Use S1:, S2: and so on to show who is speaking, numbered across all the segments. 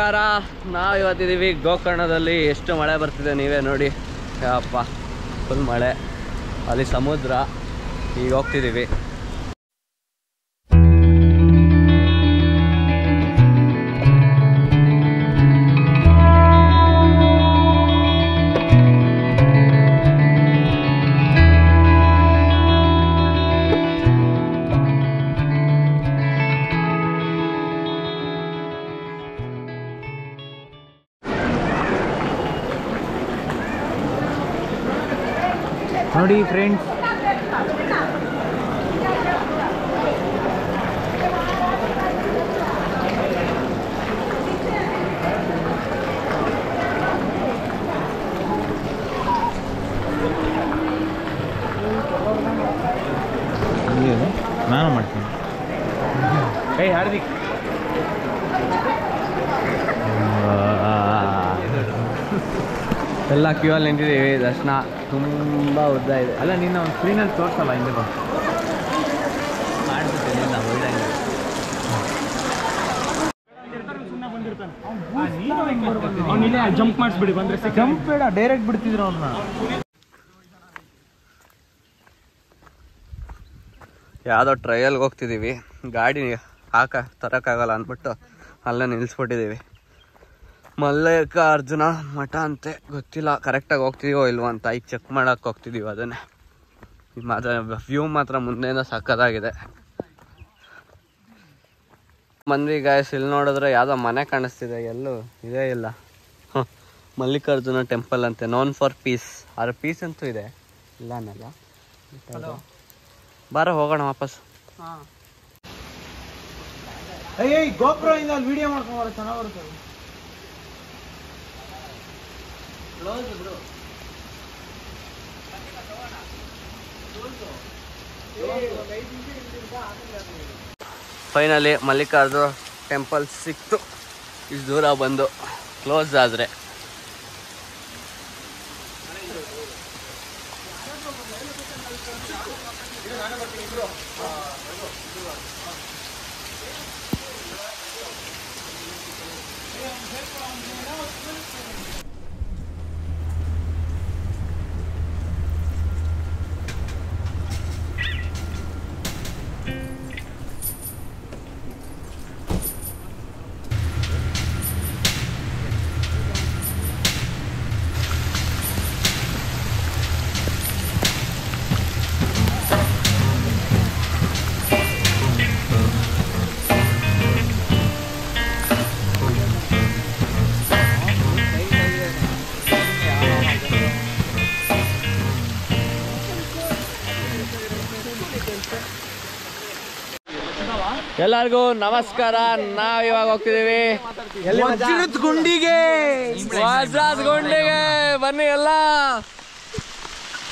S1: ನಮಸ್ಕಾರ. ನಾವು ಇವತ್ತಿದ್ದೀವಿ ಗೋಕರ್ಣದಲ್ಲಿ. ಎಷ್ಟು ಮಳೆ ಬರ್ತಿದೆ ನೀವೇ ನೋಡಿ. ಯಪ್ಪ ಫುಲ್ ಮಳೆ, ಅಲ್ಲಿ ಸಮುದ್ರ. ಈಗ ಹೋಗ್ತಿದ್ದೀವಿ.
S2: ನೋಡಿ ಫ್ರೆಂಡ್ಸ್, ನಾನು ಮಾಡ್ತೀನಿ. ಏಯ್ ಹಾರ್ದಿಕ್,
S1: ಎಲ್ಲ ಕ್ಯೂ ಅಲ್ಲಿ ನಿಂತಿದ್ದೀವಿ. ದರ್ಶನ ತುಂಬ ಉದ್ದ ಇದೆ.
S2: ಅಲ್ಲ ನಿನ್ನ ಒಂದು ಸ್ಕ್ರೀನಲ್ಲಿ ತೋರಿಸಲ್ಲ, ಹಿಂದೆ ಬಾ
S1: ಮಾಡ್ತಿದ್ದೆ ನಿನ್ನ ಹೋಯ್ದಂಗೆ.
S2: ಜಂಪ್ ಮಾಡಿಸ್ಬಿಡಿ, ಬಂದ್ರೆ ಜಂಪ್ ಬೇಡ, ಡೈರೆಕ್ಟ್ ಬಿಡ್ತಿದ್ರು ಅವ್ರನ್ನ.
S1: ಯಾವುದೋ ಟ್ರಯಲ್ಗೆ ಹೋಗ್ತಿದ್ದೀವಿ. ಗಾಡಿ ತರೋಕ್ಕಾಗಲ್ಲ ಅಂದ್ಬಿಟ್ಟು ಅಲ್ಲೇ ನಿಲ್ಲಿಸ್ಬಿಟ್ಟಿದ್ದೀವಿ. ಮಲ್ಲಿಕಾರ್ಜುನ ಮಠ ಅಂತೆ, ಗೊತ್ತಿಲ್ಲ ಕರೆಕ್ಟಾಗಿ ಹೋಗ್ತಿದೀವೋ ಇಲ್ವೋ ಅಂತ. ಈಗ ಚೆಕ್ ಮಾಡೋಕ್ಕೆ ಹೋಗ್ತಿದ್ದೀವಿ ಅದನ್ನೇ. ಈಗ ಮಾತ್ರ ವ್ಯೂ ಮಾತ್ರ ಮುಂದೆಯಿಂದ ಸಕ್ಕತ್ತಾಗಿದೆ. ಬಂದ್ವಿ ಗಾಯ್ಸ್. ಇಲ್ಲಿ ನೋಡಿದ್ರೆ ಯಾವುದೋ ಮನೆ ಕಾಣಿಸ್ತಿದೆ, ಎಲ್ಲೂ ಇದೇ ಇಲ್ಲ. ಮಲ್ಲಿಕಾರ್ಜುನ ಟೆಂಪಲ್ ಅಂತೆ, ನೋನ್ ಫಾರ್ ಪೀಸ್. ಆದ್ರೆ ಪೀಸ್ ಅಂತೂ ಇದೆ, ಇಲ್ಲ ಅನ್ನಲ್ಲ. ಬಾರ ಹೋಗೋಣ ವಾಪಸ್.
S2: ಗೋಪುರ ಇಂದ ವಿಡಿಯೋ ಮಾಡ್ಕೊಂಡು ಚೆನ್ನಾಗಿ ಬರುತ್ತೆ.
S1: ಫೈನಲಿ ಮಲ್ಲಿಕಾರ್ಜುನ ಟೆಂಪಲ್ ಸಿಕ್ತು. ಇಷ್ಟು ದೂರ ಬಂದು ಕ್ಲೋಸ್ ಆದರೆ ಎಲ್ಲರಿಗೂ ನಮಸ್ಕಾರ. ನಾವ್ ಇವಾಗ ಹೋಗ್ತಿದೀವಿ
S2: ವಜ್ರದ ಗುಂಡಿಗೆ.
S1: ಬನ್ನಿ ಎಲ್ಲ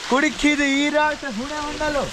S2: ಕುಡಿಕಿದು ಈರಾಟ ಹುಣೆ ಹೊಂಡಲು.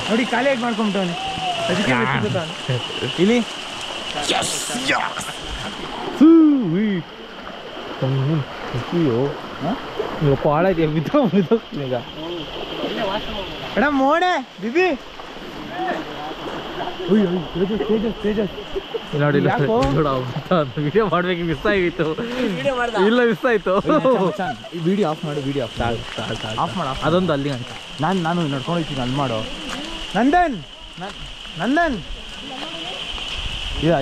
S2: ನೋಡಿ ಖಾಲಿ ಆಗಿ ಮಾಡ್ಕೊಂಬಿಟ್ಟವನು. ಅದಕ್ಕೆ ಇಲ್ಲಿ ಪಾಳ ಇದೆಯಾ ಈಗ ಮೇಡಮ್ ಮೋಡೆ ಬಿಬಿ ತೇಜಸ್
S1: ವಿಡಿಯೋ ಮಾಡ್ಬೇಕು, ಮಿಸ್ ಆಗಿತ್ತು. ಇಲ್ಲ ಮಿಸ್ ಆಯ್ತು.
S2: ವಿಡಿಯೋ ಆಫ್ ಮಾಡು, ವಿಡಿಯೋ ಆಫ್ ಮಾಡು. ಅದೊಂದು ಅಲ್ಲಿ ಅಂತ ನಾನು ನಡ್ಕೊಂಡು ಹೋಗ್ತೀನಿ. ಅಲ್ಲಿ ಮಾಡು ನಂದನ್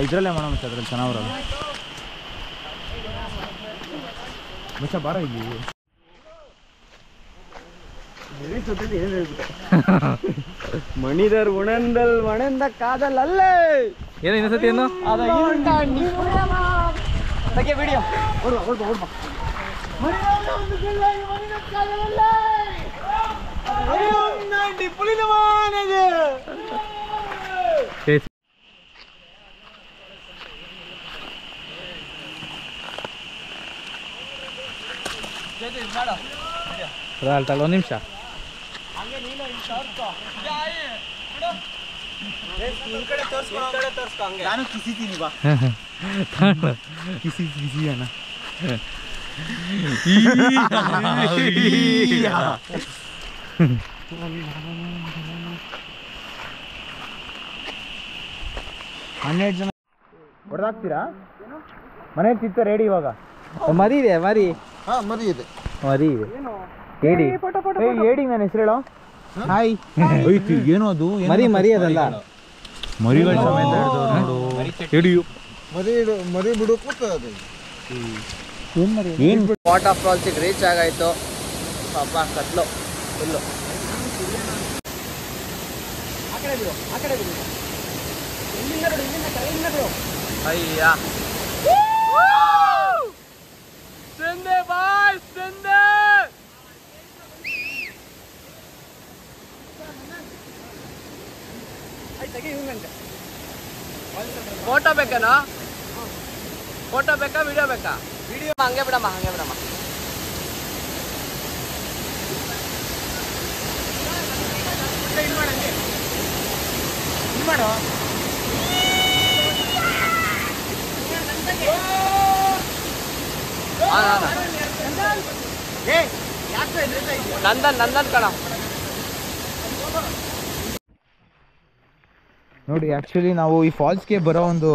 S2: ಇದರಲ್ಲೇ ಮಾಡೋ ಮಚ್ಚ, ಅದ್ರಲ್ಲಿ ಚೆನ್ನಾಗಿರೋದು ಮಚ್ಚ. ಬಾರ ಇಲ್ಲಿ
S1: மனிதர் உணர்ந்தல் வணந்த காதல் அல்ல.
S2: ಏನೋ ಇನ್ನೊಂದ್ಸತಿ ಏನು
S1: ವಿಡಿಯೋ
S2: ಒಂದು ನಿಮಿಷ
S1: ನಾನು ಕಿಸಿತೀನಿ ಬಾ
S2: ಕಿಸಿ ಅಣ್ಣ
S3: ಹನ್ನೆರಡು ಜನ ಹೊಡೆದಾಕ್ತೀರಾ? ಮನೇಲಿ ಚಿತ್ತ ರೆಡಿ ಇವಾಗ.
S2: ಮರಿ ಇದೆ ಮರಿ
S3: ಮರಿ ಇದೆ
S2: ಮರಿ ಇದೆ ಹೇಳಿ
S3: ಹೇಳಿ ನನ್ನ ಹೆಸರು ಹೇಳೋ. ಹಾಯ್ ಏನು ಅದು
S2: ಮರಿ ಮರಿ ಅದಲ್ಲ
S3: ಮರಿಗಳ ಸಮೇತ ಹಿಡಿಯು ಮರಿ ಬಿಡೋಕು
S1: ಏನು ವಾಟರ್ ಫಾಲ್ಸಿಗೆ ರೀಚ್ ಆಗಾಯ್ತು. ಪಾಪ ಕತ್ಲು ಫುಲ್ಲು. ಅಯ್ಯ ಸಂದೆ ಬಾಯ್ ಸಂದೆ. ಫೋಟೋ ಬೇಕೇನೋ? ಫೋಟೋ ಬೇಕಾ ವಿಡಿಯೋ ಬೇಕಾ? ವಿಡಿಯೋ ಹಂಗೆ ಬಿಡಮ್ಮ ಹಂಗೆ ಬಿಡಮ್ಮ. ಮಾಡು ನಂದನ್ ನಂದನ್ ಕಣ.
S3: ನೋಡಿ ಆ್ಯಕ್ಚುಲಿ ನಾವು ಈ ಫಾಲ್ಸ್ಗೆ ಬರೋ ಒಂದು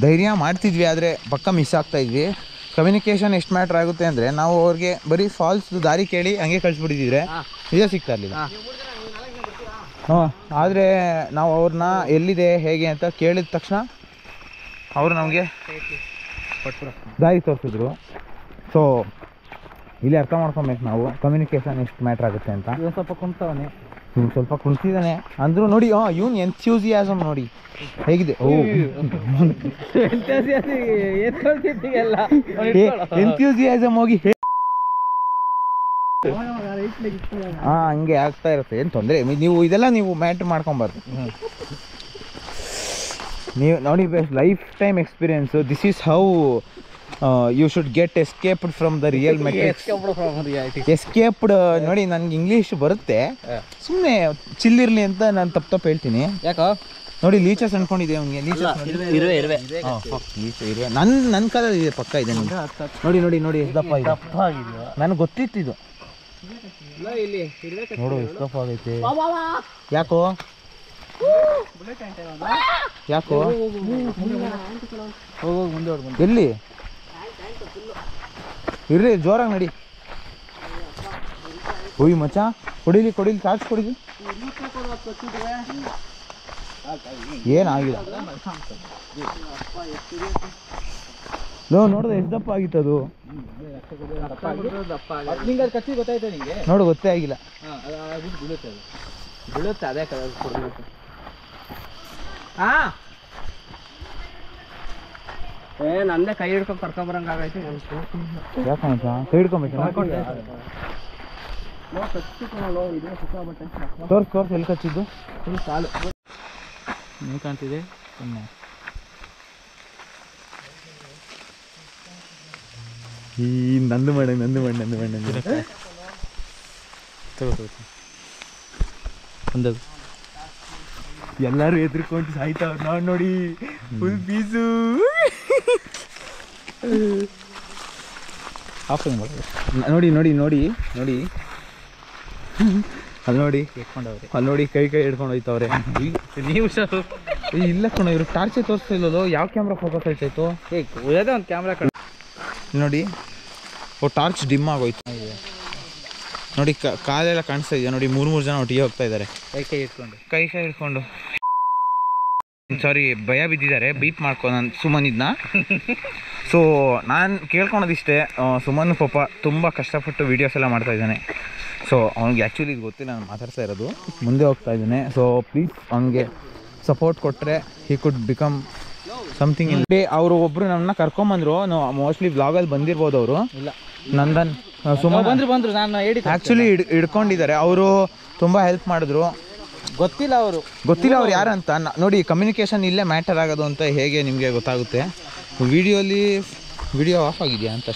S3: ಧೈರ್ಯ ಮಾಡ್ತಿದ್ವಿ, ಆದರೆ ಪಕ್ಕ ಮಿಸ್ ಆಗ್ತಾ ಇದ್ವಿ. ಕಮ್ಯುನಿಕೇಷನ್ ಎಷ್ಟು ಮ್ಯಾಟ್ರ್ ಆಗುತ್ತೆ ಅಂದರೆ ನಾವು ಅವ್ರಿಗೆ ಬರೀ ಫಾಲ್ಸ್ ದಾರಿ ಕೇಳಿ ಹಂಗೆ ಕಳಿಸ್ಬಿಟ್ಟಿದ್ರೆ ನಿಜ ಸಿಗ್ತಾ ಇರಲಿಲ್ಲ. ಆದರೆ ನಾವು ಅವ್ರನ್ನ ಎಲ್ಲಿದೆ ಹೇಗೆ ಅಂತ ಕೇಳಿದ ತಕ್ಷಣ ಅವರು ನಮಗೆ ದಾರಿ ತೋರಿಸಿದ್ರು. ಸೊ ಇಲ್ಲಿ ಅರ್ಥ ಮಾಡ್ಕೊಬೇಕು ನಾವು ಕಮ್ಯುನಿಕೇಷನ್ ಎಷ್ಟು ಮ್ಯಾಟ್ರ್ ಆಗುತ್ತೆ ಅಂತ.
S2: ಸ್ವಲ್ಪ ಕುಂತವನೆ,
S3: ಇವ್ನು ಸ್ವಲ್ಪ ಕುಣಿಸಿದ್ದಾನೆ ಅಂದರೂ ನೋಡಿ. ಇವ್ನು ಎಂಥ್ಯೂಸಿಯಾಸಮ್ ನೋಡಿ ಹೇಗಿದೆ. ಎಂಥ್ಯೂಸಿಯಾಸಮ್ ಹೋಗಿ ಹಂಗೆ ಆಗ್ತಾ ಇರುತ್ತೆ. ಏನು ತೊಂದರೆ, ನೀವು ಇದೆಲ್ಲ ನೀವು ಮ್ಯಾಟ್ರ್ ಮಾಡ್ಕೊಬಾರ್ದು. ನೀವು ನೋಡಿ life time experience. This is how you should get escaped from the real matrix. Escaped ನೋಡಿ, ನನಗೆ ಇಂಗ್ಲೀಷ್ ಬರುತ್ತೆ, ಸುಮ್ಮನೆ ಚಿಲ್ಲಿರ್ಲಿ ಅಂತ ನಾನು ತಪ್ಪು ಹೇಳ್ತೀನಿ.
S2: ಯಾಕೋ
S3: ನೋಡಿ ಲೀಚಸ್ ಅನ್ಕೊಂಡಿದೆ ಅವ್ನಿಗೆ. ಲೀಚಸ್ ನನ್ನ ಕಾಲದಲ್ಲಿ ಇದೆ, ಪಕ್ಕ ಇದೆ. ನೋಡಿ ನೋಡಿ ನೋಡಿ ಎಷ್ಟು ದಪ್ಪ ಇದೆ. ನನಗೆ ಗೊತ್ತಿತ್ತು ಇದು. ನೋಡು ಎಷ್ಟು ದಪ್ಪ ಆಗೈತೆ. ಯಾಕೋ ಯಾಕೋ
S2: ಹೋಗೋಗಿ ಮುಂದೆ
S3: ಎಲ್ಲಿ ಇರ್ರಿ, ಜೋರಾಗಿ ನಡಿ. ಹೋಯ್ ಮಚ್ಚ, ಕೊಡಿಲಿ ಕೊಡಿಲಿ ಚಾರ್ಜ್ ಕೊಡಿಲಿ. ಏನಾಗಿಲ್ಲ ನೋಡಿದ್ರೆ ಎಷ್ಟು ದಪ್ಪ ಆಗಿತ್ತು ಅದು.
S2: ಕಚ್ಚಿ ಗೊತ್ತಾಯ್ತಾ ನಿಂಗೆ?
S3: ನೋಡು ಗೊತ್ತೇ ಆಗಿಲ್ಲ.
S2: ಬೀಳುತ್ತೆ ಅದೇ ಕಲರ್. ನಂದೇ ಕೈ ಹಿಡ್ಕೊಂಡು ಕರ್ಕೊಂಬರಂಗಾಗೈತಿ.
S3: ಯಾಕಂತ ಕೈ ಹಿಡ್ಕೊಂಬೇಕು. ತೋರ್ಸ್ ಎಲ್ಲಿ ಕಚ್ಚಿದ್ದು
S2: ಸಾಲು ನೀವು ಕಾಣ್ತಿದೆ.
S3: ಈ ನಂದು ಮಾಡ
S2: ಒಂದು
S3: ಎಲ್ಲರೂ ಎದ್ರುಕೊಂಡು ಸಾಯ್ತಾವ್ರು. ನಾವು ನೋಡಿ ಫುಲ್ ಪೀಸು. ನೋಡಿ ನೋಡಿ ನೋಡಿ ನೋಡಿ ಅಲ್ಲಿ ನೋಡಿ
S2: ಇಟ್ಕೊಂಡವ್ರೆ.
S3: ಅಲ್ಲಿ ನೋಡಿ ಕೈ ಹಿಡ್ಕೊಂಡು ಹೋಯ್ತವ್ರೆ.
S2: ನೀವು
S3: ಇಲ್ಲ ಕಣ, ಇವ್ರು ಟಾರ್ಚೇ ತೋರಿಸ್ತಾ ಇಲ್ಲೋ. ಯಾವ ಕ್ಯಾಮ್ರಾ ಫೋಕಸ್ ಆಯ್ತಾಯ್ತು?
S2: ಉಳಿಯೋದೇ ಒಂದು ಕ್ಯಾಮ್ರಾ ಕಣ.
S3: ನೋಡಿ ಟಾರ್ಚ್ ಡಿಮ್ ಆಗೋಯ್ತು. ನೋಡಿ ಕಾಲೆಲ್ಲ ಕಾಣಿಸ್ತಾ ಇದೆಯಾ ನೋಡಿ. ಮೂರು ಜನ ಒಟ್ಟಿಗೆ ಹೋಗ್ತಾ ಇದ್ದಾರೆ ಕೈ ಹಿಡ್ಕೊಂಡು. ಸಾರಿ, ಭಯ ಬಿದ್ದಿದ್ದಾರೆ. ಬೀಪ್ ಮಾಡ್ಕೊ ನಾನು ಸುಮನಿದ್ನ. ಸೊ ನಾನು ಕೇಳ್ಕೊಳೋದಿಷ್ಟೇ, ಸುಮನ್ ಪಾಪ ತುಂಬ ಕಷ್ಟಪಟ್ಟು ವೀಡಿಯೋಸ್ ಎಲ್ಲ ಮಾಡ್ತಾ ಇದ್ದಾನೆ. ಸೊ ಅವ್ನಿಗೆ ಆ್ಯಕ್ಚುಲಿ ಇದು ಗೊತ್ತಿಲ್ಲ, ನಾನು ಮಾತಾಡ್ತಾ ಇರೋದು. ಮುಂದೆ ಹೋಗ್ತಾ ಇದ್ದಾನೆ. ಸೊ ಪ್ಲೀಸ್ ಅವ್ನಿಗೆ ಸಪೋರ್ಟ್ ಕೊಟ್ಟರೆ he could become something in day. ಅವರು ಒಬ್ಬರು ನಮ್ಮನ್ನ ಕರ್ಕೊಂಬಂದರು, ಮೋಸ್ಟ್ಲಿ ವ್ಲಾಗಲ್ಲಿ ಬಂದಿರ್ಬೋದು ಅವರು.
S2: ಇಲ್ಲ
S3: ನಂದನ್ ಸುಮಾರು
S2: ಬಂದರು ನಾನು ಹೇಳಿ
S3: ಆ್ಯಕ್ಚುಲಿ ಹಿಡ್ಕೊಂಡಿದ್ದಾರೆ. ಅವರು ತುಂಬ ಹೆಲ್ಪ್ ಮಾಡಿದ್ರು.
S2: ಗೊತ್ತಿಲ್ಲ
S3: ಅವ್ರು ಯಾರಂತ. ನೋಡಿ ಕಮ್ಯುನಿಕೇಷನ್ ಇಲ್ಲೇ ಮ್ಯಾಟರ್ ಆಗೋದು ಅಂತ ಹೇಗೆ ನಿಮಗೆ ಗೊತ್ತಾಗುತ್ತೆ. ವಿಡಿಯೋ ಆಫ್ ಆಗಿದೆಯಾ ಅಂತ